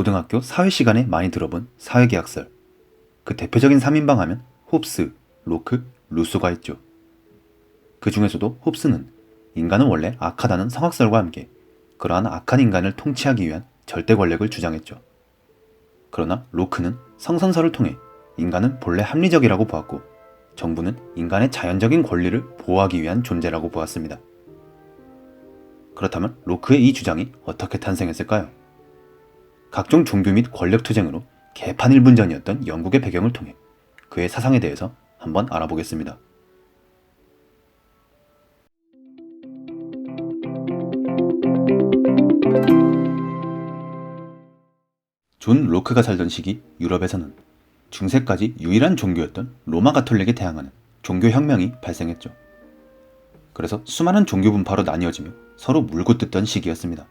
고등학교 사회 시간에 많이 들어본 사회계약설. 그 대표적인 3인방 하면 홉스, 로크, 루소가 있죠. 그 중에서도 홉스는 인간은 원래 악하다는 성악설과 함께 그러한 악한 인간을 통치하기 위한 절대 권력을 주장했죠. 그러나 로크는 성선설을 통해 인간은 본래 합리적이라고 보았고 정부는 인간의 자연적인 권리를 보호하기 위한 존재라고 보았습니다. 그렇다면 로크의 이 주장이 어떻게 탄생했을까요? 각종 종교 및 권력 투쟁으로 개판일분전이었던 영국의 배경을 통해 그의 사상에 대해서 한번 알아보겠습니다. 존 로크가 살던 시기 유럽에서는 중세까지 유일한 종교였던 로마 가톨릭에 대항하는 종교혁명이 발생했죠. 그래서 수많은 종교 분파로 나뉘어지며 서로 물고 뜯던 시기였습니다.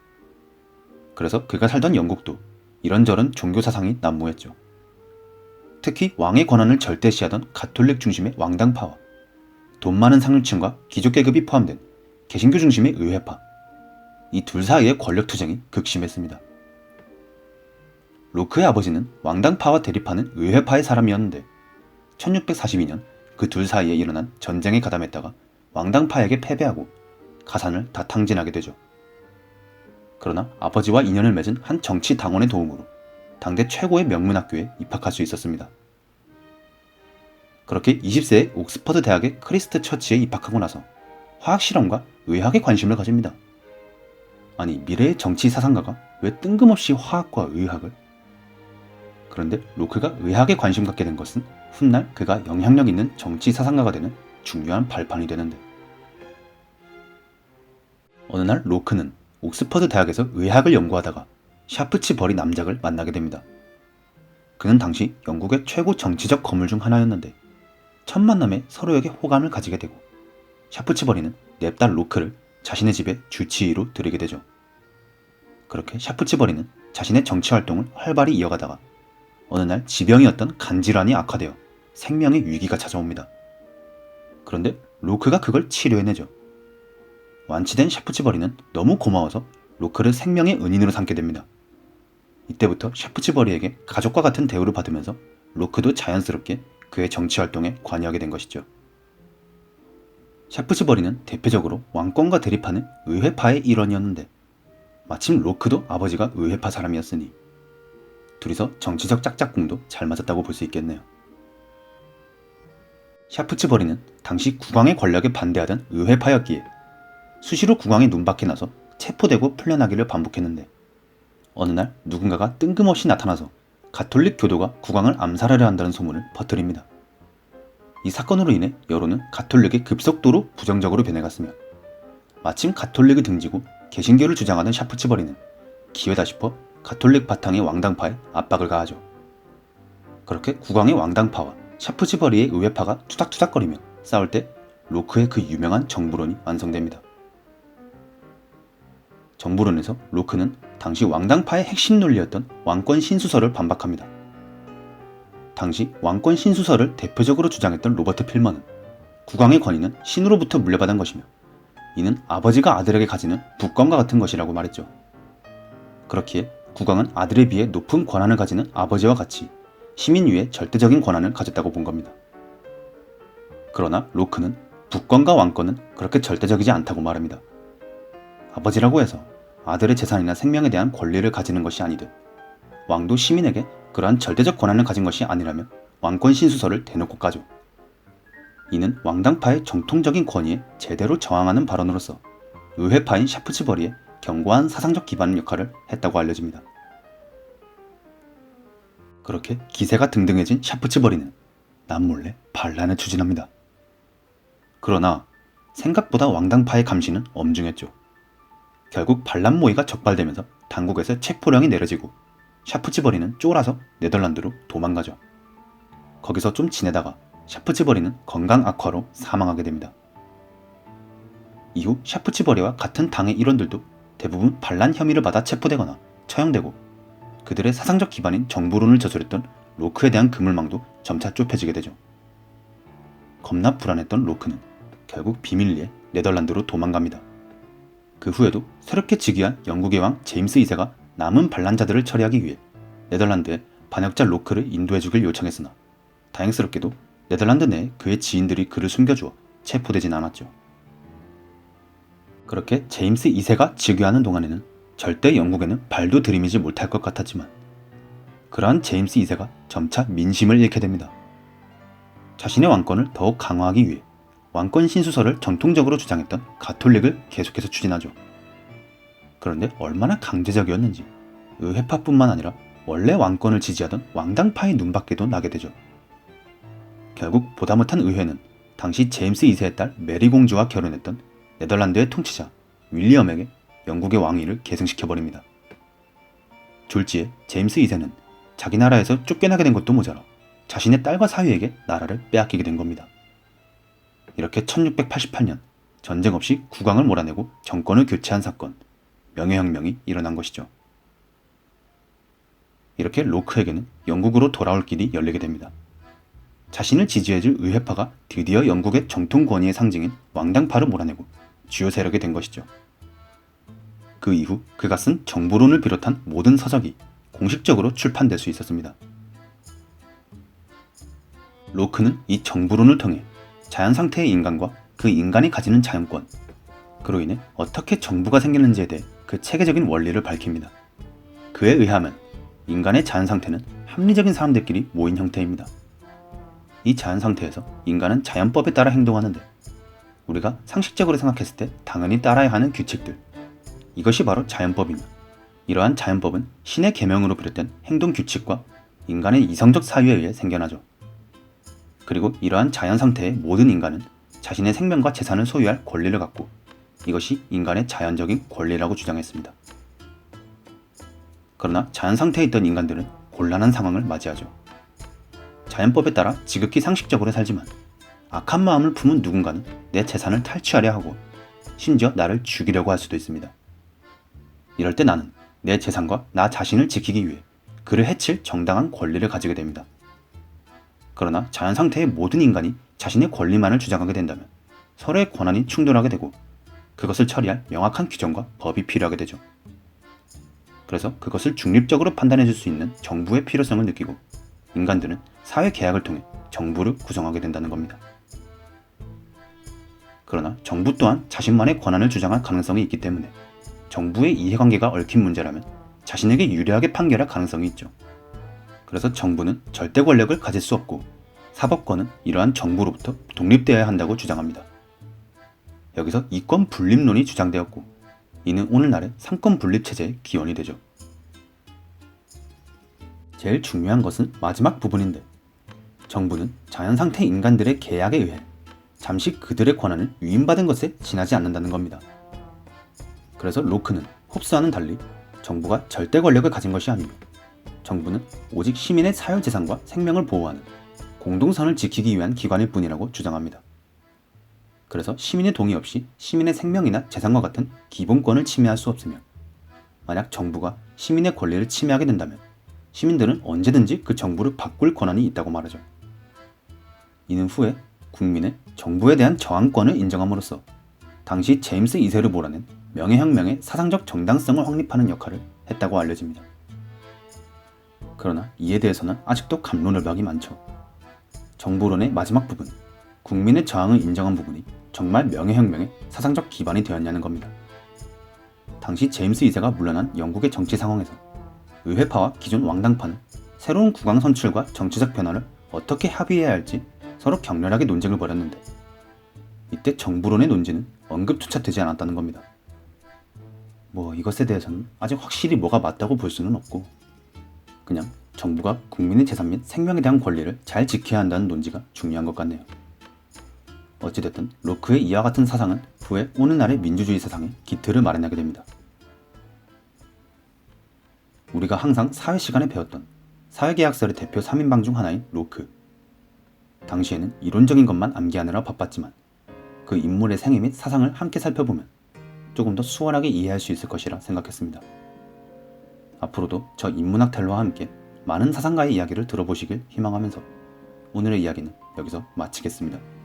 그래서 그가 살던 영국도 이런저런 종교 사상이 난무했죠. 특히 왕의 권한을 절대시하던 가톨릭 중심의 왕당파와 돈 많은 상류층과 귀족계급이 포함된 개신교 중심의 의회파, 이 둘 사이의 권력 투쟁이 극심했습니다. 로크의 아버지는 왕당파와 대립하는 의회파의 사람이었는데 1642년 그 둘 사이에 일어난 전쟁에 가담했다가 왕당파에게 패배하고 가산을 다 탕진하게 되죠. 그러나 아버지와 인연을 맺은 한 정치 당원의 도움으로 당대 최고의 명문학교에 입학할 수 있었습니다. 그렇게 20세에 옥스퍼드 대학의 크리스트 처치에 입학하고 나서 화학실험과 의학에 관심을 가집니다. 아니, 미래의 정치 사상가가 왜 뜬금없이 화학과 의학을? 그런데 로크가 의학에 관심 갖게 된 것은 훗날 그가 영향력 있는 정치 사상가가 되는 중요한 발판이 되는데, 어느 날 로크는 옥스퍼드 대학에서 의학을 연구하다가 샤프치 버리 남작을 만나게 됩니다. 그는 당시 영국의 최고 정치적 거물 중 하나였는데 첫 만남에 서로에게 호감을 가지게 되고 샤프치 버리는 냅달 로크를 자신의 집에 주치의로 들이게 되죠. 그렇게 샤프치 버리는 자신의 정치 활동을 활발히 이어가다가 어느 날 지병이었던 간질환이 악화되어 생명의 위기가 찾아옵니다. 그런데 로크가 그걸 치료해내죠. 완치된 샤프치 버리는 너무 고마워서 로크를 생명의 은인으로 삼게 됩니다. 이때부터 샤프치 버리에게 가족과 같은 대우를 받으면서 로크도 자연스럽게 그의 정치 활동에 관여하게 된 것이죠. 샤프치 버리는 대표적으로 왕권과 대립하는 의회파의 일원이었는데 마침 로크도 아버지가 의회파 사람이었으니 둘이서 정치적 짝짝꿍도 잘 맞았다고 볼 수 있겠네요. 샤프치 버리는 당시 국왕의 권력에 반대하던 의회파였기에 수시로 국왕의 눈밖에 나서 체포되고 풀려나기를 반복했는데 어느 날 누군가가 뜬금없이 나타나서 가톨릭 교도가 국왕을 암살하려 한다는 소문을 퍼뜨립니다. 이 사건으로 인해 여론은 가톨릭에 급속도로 부정적으로 변해갔으며 마침 가톨릭을 등지고 개신교를 주장하던 샤프치 버리는 기회다 싶어 가톨릭 바탕의 왕당파에 압박을 가하죠. 그렇게 국왕의 왕당파와 샤프치 버리의 의회파가 투닥투닥거리며 싸울 때 로크의 그 유명한 정부론이 완성됩니다. 정부론에서 로크는 당시 왕당파의 핵심 논리였던 왕권 신수설을 반박합니다. 당시 왕권 신수설을 대표적으로 주장했던 로버트 필머는 국왕의 권위는 신으로부터 물려받은 것이며 이는 아버지가 아들에게 가지는 북권과 같은 것이라고 말했죠. 그렇기에 국왕은 아들에 비해 높은 권한을 가지는 아버지와 같이 시민 위에 절대적인 권한을 가졌다고 본 겁니다. 그러나 로크는 북권과 왕권은 그렇게 절대적이지 않다고 말합니다. 아버지라고 해서 아들의 재산이나 생명에 대한 권리를 가지는 것이 아니듯 왕도 시민에게 그러한 절대적 권한을 가진 것이 아니라면 왕권 신수설을 대놓고 까죠. 이는 왕당파의 정통적인 권위에 제대로 저항하는 발언으로서 의회파인 샤프치 버리의 견고한 사상적 기반 역할을 했다고 알려집니다. 그렇게 기세가 등등해진 샤프치 버리는 남몰래 반란을 추진합니다. 그러나 생각보다 왕당파의 감시는 엄중했죠. 결국 반란 모의가 적발되면서 당국에서 체포령이 내려지고 샤프치 버리는 쫄아서 네덜란드로 도망가죠. 거기서 좀 지내다가 샤프치 버리는 건강 악화로 사망하게 됩니다. 이후 샤프치 버리와 같은 당의 일원들도 대부분 반란 혐의를 받아 체포되거나 처형되고 그들의 사상적 기반인 정부론을 저술했던 로크에 대한 그물망도 점차 좁혀지게 되죠. 겁나 불안했던 로크는 결국 비밀리에 네덜란드로 도망갑니다. 그 후에도 새롭게 즉위한 영국의 왕 제임스 2세가 남은 반란자들을 처리하기 위해 네덜란드에 반역자 로크를 인도해주길 요청했으나 다행스럽게도 네덜란드 내에 그의 지인들이 그를 숨겨주어 체포되진 않았죠. 그렇게 제임스 2세가 즉위하는 동안에는 절대 영국에는 발도 들이미지 못할 것 같았지만 그러한 제임스 2세가 점차 민심을 잃게 됩니다. 자신의 왕권을 더욱 강화하기 위해 왕권 신수설을 전통적으로 주장했던 가톨릭을 계속해서 추진하죠. 그런데 얼마나 강제적이었는지 의회파뿐만 아니라 원래 왕권을 지지하던 왕당파의 눈밖에도 나게 되죠. 결국 보다 못한 의회는 당시 제임스 2세의 딸 메리 공주와 결혼했던 네덜란드의 통치자 윌리엄에게 영국의 왕위를 계승시켜버립니다. 졸지에 제임스 2세는 자기 나라에서 쫓겨나게 된 것도 모자라 자신의 딸과 사위에게 나라를 빼앗기게 된 겁니다. 이렇게 1688년 전쟁 없이 국왕을 몰아내고 정권을 교체한 사건, 명예혁명이 일어난 것이죠. 이렇게 로크에게는 영국으로 돌아올 길이 열리게 됩니다. 자신을 지지해줄 의회파가 드디어 영국의 정통 권위의 상징인 왕당파를 몰아내고 주요 세력이 된 것이죠. 그 이후 그가 쓴 정부론을 비롯한 모든 서적이 공식적으로 출판될 수 있었습니다. 로크는 이 정부론을 통해 자연 상태의 인간과 그 인간이 가지는 자연권, 그로 인해 어떻게 정부가 생기는지에 대해 그 체계적인 원리를 밝힙니다. 그에 의하면 인간의 자연 상태는 합리적인 사람들끼리 모인 형태입니다. 이 자연 상태에서 인간은 자연법에 따라 행동하는데 우리가 상식적으로 생각했을 때 당연히 따라야 하는 규칙들, 이것이 바로 자연법이며 이러한 자연법은 신의 계명으로 비롯된 행동 규칙과 인간의 이성적 사유에 의해 생겨나죠. 그리고 이러한 자연 상태의 모든 인간은 자신의 생명과 재산을 소유할 권리를 갖고 이것이 인간의 자연적인 권리라고 주장했습니다. 그러나 자연 상태에 있던 인간들은 곤란한 상황을 맞이하죠. 자연법에 따라 지극히 상식적으로 살지만 악한 마음을 품은 누군가는 내 재산을 탈취하려 하고 심지어 나를 죽이려고 할 수도 있습니다. 이럴 때 나는 내 재산과 나 자신을 지키기 위해 그를 해칠 정당한 권리를 가지게 됩니다. 그러나 자연 상태의 모든 인간이 자신의 권리만을 주장하게 된다면 서로의 권한이 충돌하게 되고 그것을 처리할 명확한 규정과 법이 필요하게 되죠. 그래서 그것을 중립적으로 판단해 줄 수 있는 정부의 필요성을 느끼고 인간들은 사회 계약을 통해 정부를 구성하게 된다는 겁니다. 그러나 정부 또한 자신만의 권한을 주장할 가능성이 있기 때문에 정부의 이해관계가 얽힌 문제라면 자신에게 유리하게 판결할 가능성이 있죠. 그래서 정부는 절대 권력을 가질 수 없고 사법권은 이러한 정부로부터 독립되어야 한다고 주장합니다. 여기서 이권 분립론이 주장되었고 이는 오늘날의 삼권 분립 체제의 기원이 되죠. 제일 중요한 것은 마지막 부분인데 정부는 자연 상태 인간들의 계약에 의해 잠시 그들의 권한을 위임받은 것에 지나지 않는다는 겁니다. 그래서 로크는 홉스와는 달리 정부가 절대 권력을 가진 것이 아니며 정부는 오직 시민의 사유재산과 생명을 보호하는 공동선을 지키기 위한 기관일 뿐이라고 주장합니다. 그래서 시민의 동의 없이 시민의 생명이나 재산과 같은 기본권을 침해할 수 없으며 만약 정부가 시민의 권리를 침해하게 된다면 시민들은 언제든지 그 정부를 바꿀 권한이 있다고 말하죠. 이는 후에 국민의 정부에 대한 저항권을 인정함으로써 당시 제임스 2세를 몰아낸 명예혁명의 사상적 정당성을 확립하는 역할을 했다고 알려집니다. 그러나 이에 대해서는 아직도 갑론을박이 많죠. 정부론의 마지막 부분, 국민의 저항을 인정한 부분이 정말 명예혁명의 사상적 기반이 되었냐는 겁니다. 당시 제임스 2세가 물러난 영국의 정치 상황에서 의회파와 기존 왕당파는 새로운 국왕 선출과 정치적 변화를 어떻게 합의해야 할지 서로 격렬하게 논쟁을 벌였는데 이때 정부론의 논지는 언급조차 되지 않았다는 겁니다. 이것에 대해서는 아직 확실히 뭐가 맞다고 볼 수는 없고 그냥 정부가 국민의 재산 및 생명에 대한 권리를 잘 지켜야 한다는 논지가 중요한 것 같네요. 어찌됐든 로크의 이와 같은 사상은 후에 오늘날의 민주주의 사상의 기틀을 마련하게 됩니다. 우리가 항상 사회 시간에 배웠던 사회계약설의 대표 3인방 중 하나인 로크. 당시에는 이론적인 것만 암기하느라 바빴지만 그 인물의 생애 및 사상을 함께 살펴보면 조금 더 수월하게 이해할 수 있을 것이라 생각했습니다. 앞으로도 저 인문학 텔러와 함께 많은 사상가의 이야기를 들어보시길 희망하면서 오늘의 이야기는 여기서 마치겠습니다.